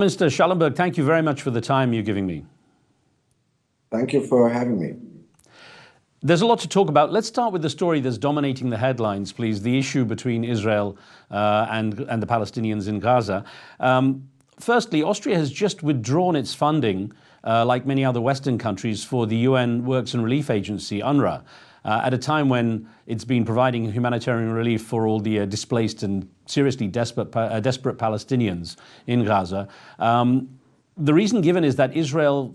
Mr. Shaalnberg, thank you very much for the time you're giving me. Thank you for having me. There's a lot to talk about. Let's start with the story that's dominating the headlines, please, the issue between Israel and the Palestinians in Gaza. Firstly, Austria has just withdrawn its funding, like many other Western countries, for the UN Works and Relief Agency, UNRWA, at a time when it's been providing humanitarian relief for all the displaced and seriously desperate Palestinians in Gaza. The reason given is that Israel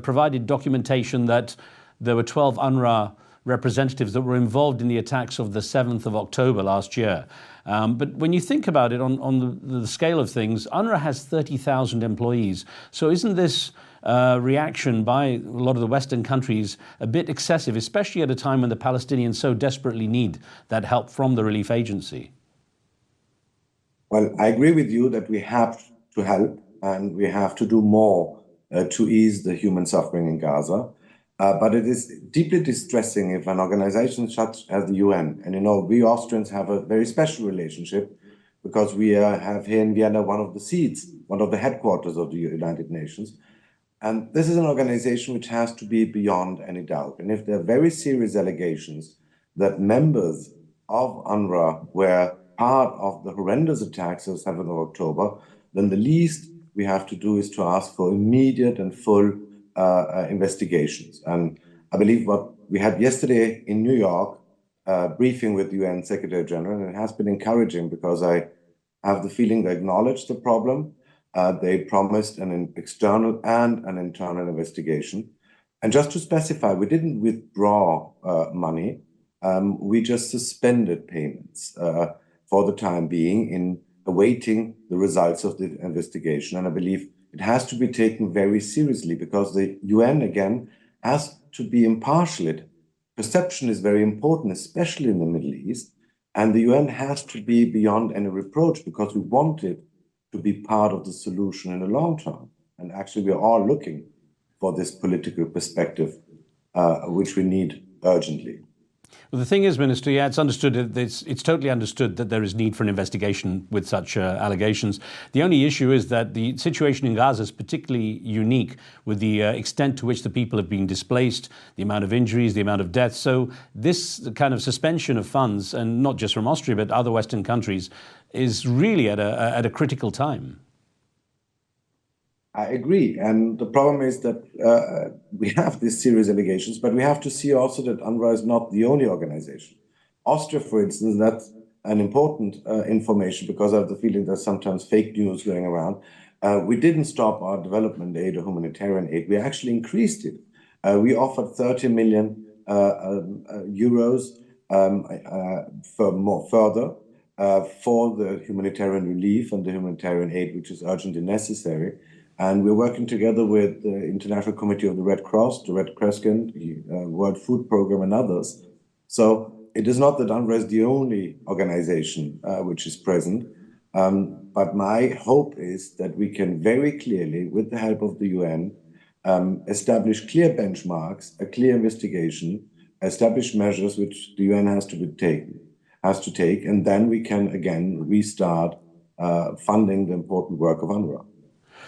provided documentation that there were 12 UNRWA representatives that were involved in the attacks of the 7th of October last year. But when you think about it on the scale of things, UNRWA has 30,000 employees. So isn't this reaction by a lot of the Western countries a bit excessive, especially at a time when the Palestinians so desperately need that help from the relief agency? Well, I agree with you that we have to help and we have to do more to ease the human suffering in Gaza. But it is deeply distressing if an organization such as the UN, and you know, we Austrians have a very special relationship because we have here in Vienna one of the seats, one of the headquarters of the United Nations. And this is an organization which has to be beyond any doubt. And if there are very serious allegations that members of UNRWA were part of the horrendous attacks of 7th of October, then the least we have to do is to ask for immediate and full investigations. And I believe what we had yesterday in New York, briefing with the UN Secretary General, and it has been encouraging because I have the feeling they acknowledged the problem. They promised an external and an internal investigation. And just to specify, we didn't withdraw money. We just suspended payments for the time being in awaiting the results of the investigation. And I believe it has to be taken very seriously because the UN, again, has to be impartial. Perception is very important, especially in the Middle East. And the UN has to be beyond any reproach because we want it to be part of the solution in the long term. And actually, we are all looking for this political perspective, which we need urgently. Well, the thing is, Minister, yeah, it's understood. It's totally understood that there is need for an investigation with such allegations. The only issue is that the situation in Gaza is particularly unique with the extent to which the people have been displaced, the amount of injuries, the amount of deaths. So this kind of suspension of funds, and not just from Austria, but other Western countries, is really at a critical time. I agree. And the problem is that we have these serious allegations, but we have to see also that UNRWA is not the only organization. Austria, for instance, that's an important information because I have the feeling there's sometimes fake news going around. We didn't stop our development aid or humanitarian aid. We actually increased it. We offered 30 million euros further for the humanitarian relief and the humanitarian aid, which is urgently necessary. And we're working together with the International Committee of the Red Cross, the Red Crescent, the World Food Programme, and others. So it is not that UNRWA is the only organization which is present. But my hope is that we can very clearly, with the help of the UN, establish clear benchmarks, a clear investigation, establish measures which the UN has to take, and then we can again restart funding the important work of UNRWA.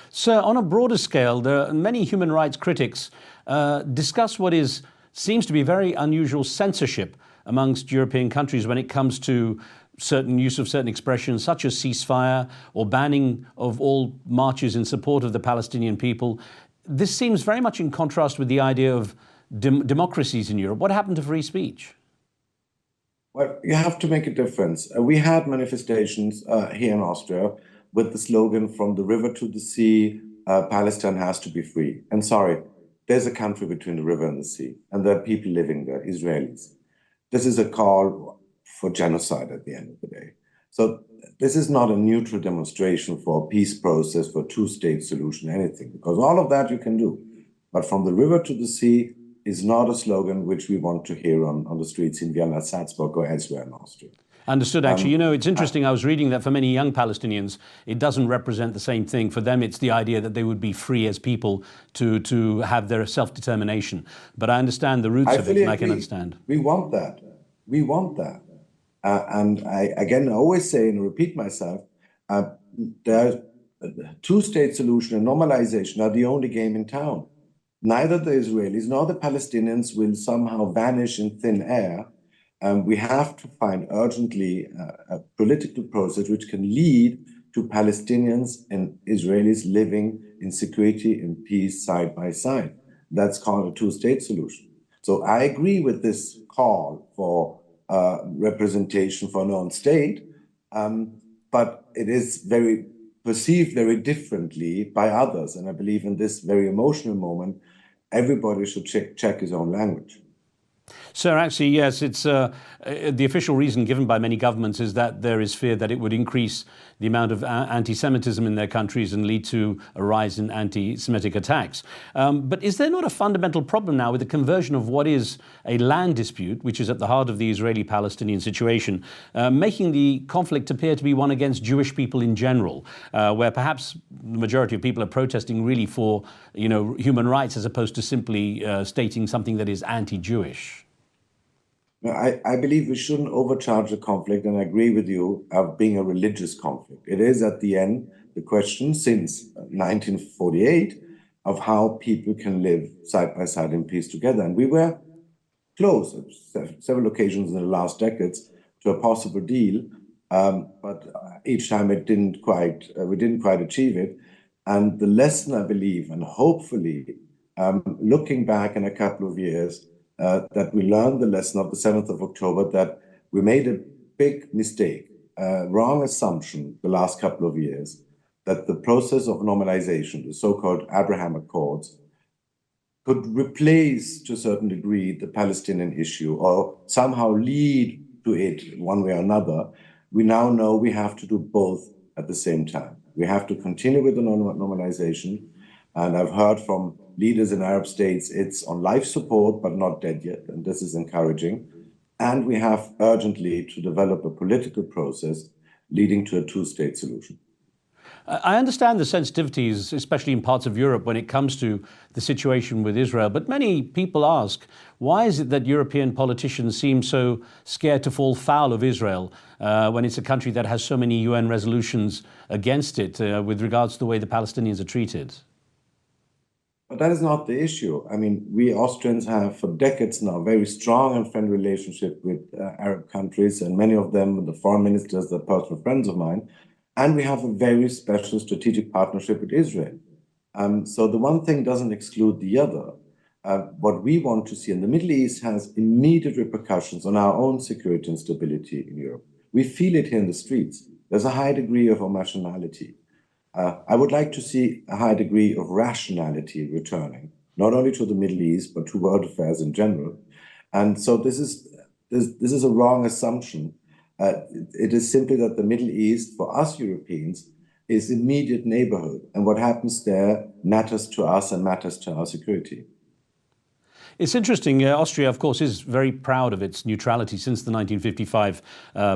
Sir, on a broader scale, there are many human rights critics discuss what seems to be very unusual censorship amongst European countries when it comes to certain use of certain expressions such as ceasefire or banning of all marches in support of the Palestinian people. This seems very much in contrast with the idea of democracies in Europe. What happened to free speech? Well, you have to make a difference. We had manifestations here in Austria with the slogan, from the river to the sea, Palestine has to be free. And sorry, there's a country between the river and the sea, and there are people living there, Israelis. This is a call for genocide at the end of the day. So this is not a neutral demonstration for a peace process, for a two-state solution, anything, because all of that you can do. But from the river to the sea is not a slogan which we want to hear on the streets in Vienna, Salzburg, or elsewhere in Austria. Understood. Actually, you know, it's interesting. I was reading that for many young Palestinians, it doesn't represent the same thing. For them, it's the idea that they would be free as people to have their self-determination. But I understand the roots of it, and I can understand. We want that. We want that. And I, again, I always say and repeat myself, there are two-state solution and normalization are the only game in town. Neither the Israelis nor the Palestinians will somehow vanish in thin air. We have to find urgently a political process which can lead to Palestinians and Israelis living in security and peace side by side. That's called a two-state solution. So I agree with this call for representation for a non-state, but it is perceived very differently by others. And I believe in this very emotional moment, everybody should check his own language. Sir, actually, yes, it's the official reason given by many governments is that there is fear that it would increase the amount of anti-Semitism in their countries and lead to a rise in anti-Semitic attacks. But is there not a fundamental problem now with the conversion of what is a land dispute, which is at the heart of the Israeli-Palestinian situation, making the conflict appear to be one against Jewish people in general, where perhaps the majority of people are protesting really for, human rights as opposed to simply stating something that is anti-Jewish? I believe we shouldn't overcharge the conflict, and I agree with you of being a religious conflict. It is at the end the question since 1948 of how people can live side by side in peace together. And we were close at several occasions in the last decades to a possible deal, but each time we didn't quite achieve it. And the lesson, I believe, and hopefully looking back in a couple of years, that we learned the lesson of the 7th of October, that we made a big mistake, wrong assumption the last couple of years, that the process of normalization, the so-called Abraham Accords, could replace to a certain degree the Palestinian issue or somehow lead to it one way or another. We now know we have to do both at the same time. We have to continue with the normalization, and I've heard from leaders in Arab states, it's on life support, but not dead yet, and this is encouraging. And we have urgently to develop a political process leading to a two-state solution. I understand the sensitivities, especially in parts of Europe, when it comes to the situation with Israel. But many people ask, why is it that European politicians seem so scared to fall foul of Israel when it's a country that has so many UN resolutions against it with regards to the way the Palestinians are treated? But that is not the issue. I mean, we Austrians have for decades now a very strong and friendly relationship with Arab countries, and many of them, the foreign ministers, are personal friends of mine. And we have a very special strategic partnership with Israel. So the one thing doesn't exclude the other. What we want to see in the Middle East has immediate repercussions on our own security and stability in Europe. We feel it here in the streets. There's a high degree of emotionality. I would like to see a high degree of rationality returning, not only to the Middle East, but to world affairs in general. And so this is a wrong assumption. It is simply that the Middle East, for us Europeans, is immediate neighborhood. And what happens there matters to us and matters to our security. It's interesting. Austria, of course, is very proud of its neutrality since the 1955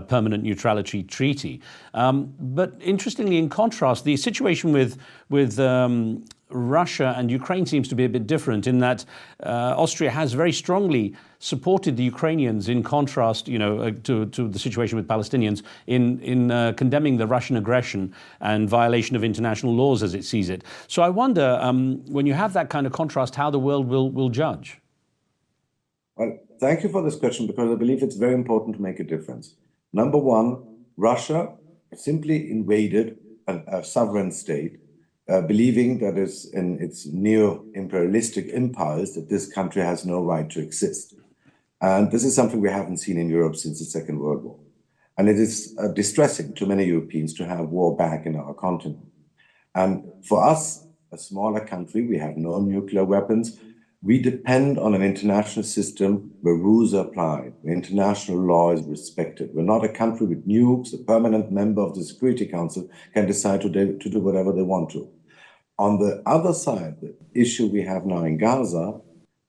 Permanent Neutrality Treaty. But interestingly, in contrast, the situation with Russia and Ukraine seems to be a bit different in that Austria has very strongly supported the Ukrainians in contrast, to the situation with Palestinians in condemning the Russian aggression and violation of international laws as it sees it. So I wonder, when you have that kind of contrast, how the world will judge. Well, thank you for this question, because I believe it's very important to make a difference. Number one, Russia simply invaded a sovereign state, believing that is in its neo-imperialistic impulse that this country has no right to exist. And this is something we haven't seen in Europe since the Second World War. And it is distressing to many Europeans to have war back in our continent. And for us, a smaller country, we have no nuclear weapons. We depend on an international system where rules are applied, where international law is respected. We're not a country with nukes. A permanent member of the Security Council can decide to do whatever they want to. On the other side, the issue we have now in Gaza,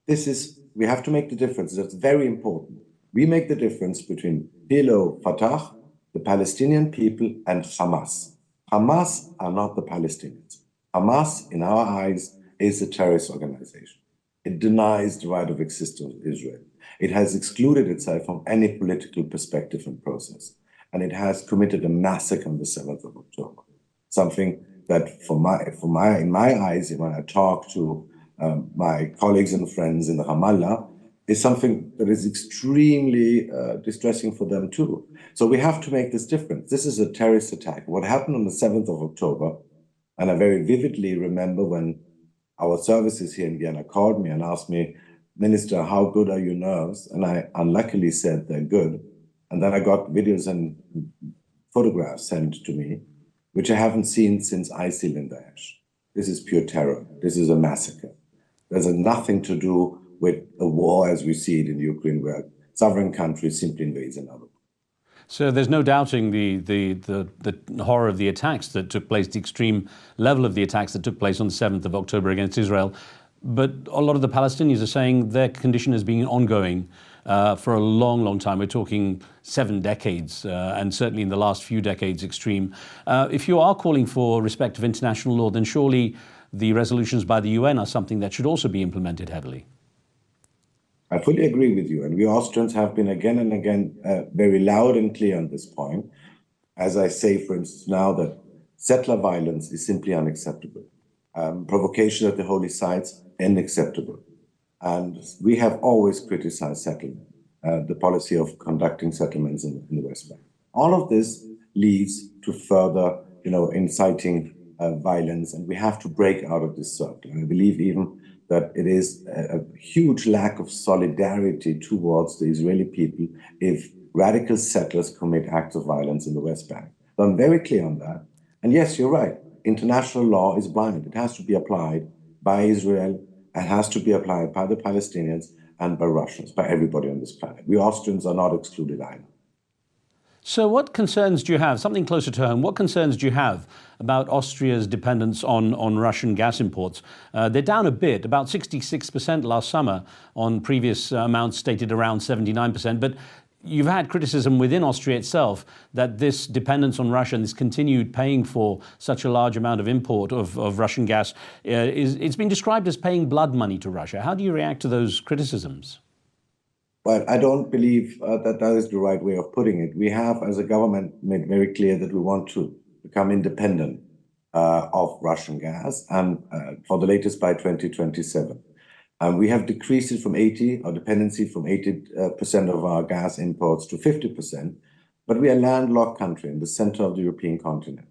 we have to make the difference. That's very important. We make the difference between PLO, Fatah, the Palestinian people, and Hamas. Hamas are not the Palestinians. Hamas, in our eyes, is a terrorist organization. It denies the right of existence of Israel. It has excluded itself from any political perspective and process. And it has committed a massacre on the 7th of October, something that in my eyes, when I talk to my colleagues and friends in Ramallah, is something that is extremely distressing for them too. So we have to make this difference. This is a terrorist attack. What happened on the 7th of October, and I very vividly remember when our services here in Vienna called me and asked me, Minister, how good are your nerves? And I unluckily said they're good. And then I got videos and photographs sent to me, which I haven't seen since ISIL in Daesh. This is pure terror. This is a massacre. There's nothing to do with a war as we see it in Ukraine, where sovereign countries simply invades another. So there's no doubting the horror of the attacks that took place, the extreme level of the attacks that took place on the 7th of October against Israel. But a lot of the Palestinians are saying their condition has been ongoing for a long, long time. We're talking 7 decades, and certainly in the last few decades, extreme. If you are calling for respect of international law, then surely the resolutions by the UN are something that should also be implemented heavily. I fully agree with you. And we Austrians have been again and again very loud and clear on this point. As I say, for instance, now that settler violence is simply unacceptable. Provocation at the holy sites, unacceptable. And we have always criticized settlement, the policy of conducting settlements in the West Bank. All of this leads to further, inciting violence, and we have to break out of this circle. And I believe even that it is a huge lack of solidarity towards the Israeli people if radical settlers commit acts of violence in the West Bank. So I'm very clear on that. And yes, you're right. International law is blind. It has to be applied by Israel. It has to be applied by the Palestinians and by Russians, by everybody on this planet. We Austrians are not excluded either. So what concerns do you have, something closer to home, what concerns do you have about Austria's dependence on Russian gas imports? They're down a bit, about 66% last summer on previous amounts stated around 79%. But you've had criticism within Austria itself that this dependence on Russia and this continued paying for such a large amount of import of Russian gas, it's been described as paying blood money to Russia. How do you react to those criticisms? Well, I don't believe that is the right way of putting it. We have, as a government, made very clear that we want to become independent of Russian gas, and for the latest by 2027. We have decreased it from our dependency from 80% of our gas imports to 50%, but we are a landlocked country in the center of the European continent.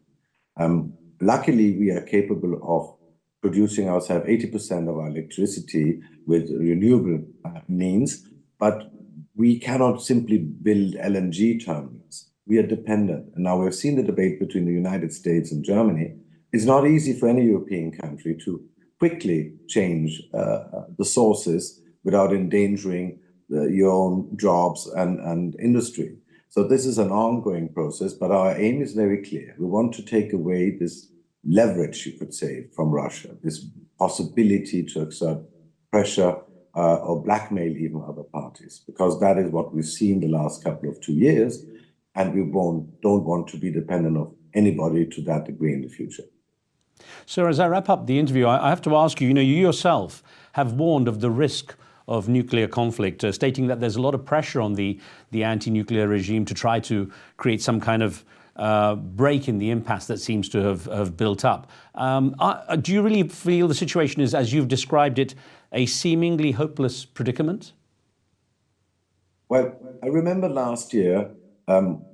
Luckily, we are capable of producing ourselves 80% of our electricity with renewable means, but we cannot simply build LNG terminals. We are dependent. And now we've seen the debate between the United States and Germany. It's not easy for any European country to quickly change the sources without endangering your own jobs and industry. So this is an ongoing process, but our aim is very clear. We want to take away this leverage, you could say, from Russia, this possibility to exert pressure or blackmail even other parties, because that is what we've seen the last couple of 2 years, and we don't want to be dependent on anybody to that degree in the future. So as I wrap up the interview, I have to ask you, you yourself have warned of the risk of nuclear conflict, stating that there's a lot of pressure on the anti-nuclear regime to try to create some kind of break in the impasse that seems to have built up. Do you really feel the situation is, as you've described it, a seemingly hopeless predicament? Well, I remember last year,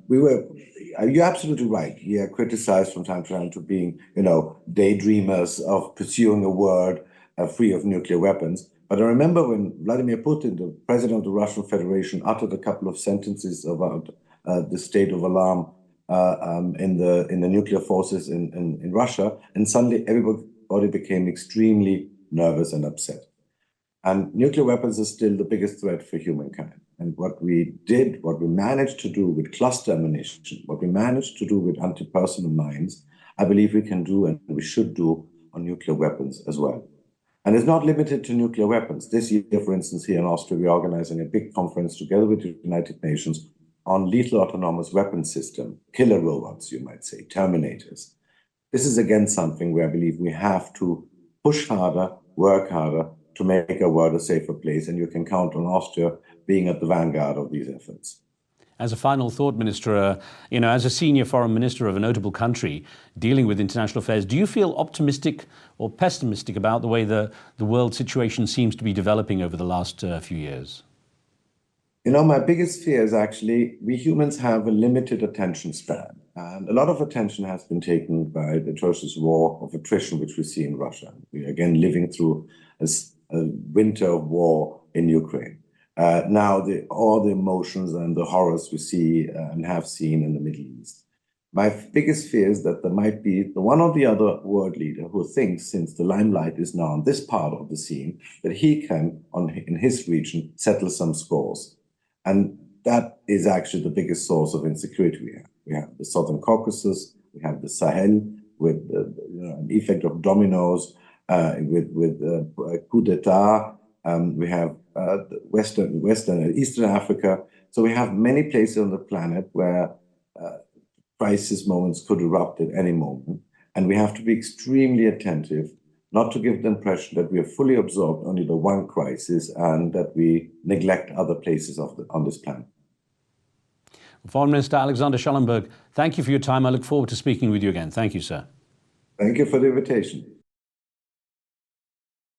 you're absolutely right. We are criticized from time to time to being, daydreamers of pursuing a world free of nuclear weapons. But I remember when Vladimir Putin, the president of the Russian Federation, uttered a couple of sentences about the state of alarm in the nuclear forces in Russia, and suddenly everybody became extremely nervous and upset. And nuclear weapons are still the biggest threat for humankind. And what we managed to do with cluster ammunition, what we managed to do with anti-personnel mines, I believe we can do and we should do on nuclear weapons as well. And it's not limited to nuclear weapons. This year, for instance, here in Austria, we're organizing a big conference together with the United Nations on lethal autonomous weapons system, killer robots, you might say, terminators. This is again something where I believe we have to push harder, work harder to make our world a safer place, and you can count on Austria being at the vanguard of these efforts. As a final thought, Minister, as a senior foreign minister of a notable country dealing with international affairs, do you feel optimistic or pessimistic about the way the world situation seems to be developing over the last few years? My biggest fear is actually we humans have a limited attention span. And a lot of attention has been taken by the atrocious war of attrition, which we see in Russia. We are again living through a winter of war in Ukraine. Now, all the emotions and the horrors we see and have seen in the Middle East. My biggest fear is that there might be the one or the other world leader who thinks, since the limelight is now on this part of the scene, that he can, in his region, settle some scores. And that is actually the biggest source of insecurity we have. We have the Southern Caucasus, we have the Sahel, with an effect of dominoes, with coup d'etat. We have Western and Eastern Africa. So we have many places on the planet where crisis moments could erupt at any moment. And we have to be extremely attentive, not to give the impression that we are fully absorbed only the one crisis and that we neglect other places on this planet. Foreign Minister Alexander Schallenberg, thank you for your time. I look forward to speaking with you again. Thank you, sir. Thank you for the invitation.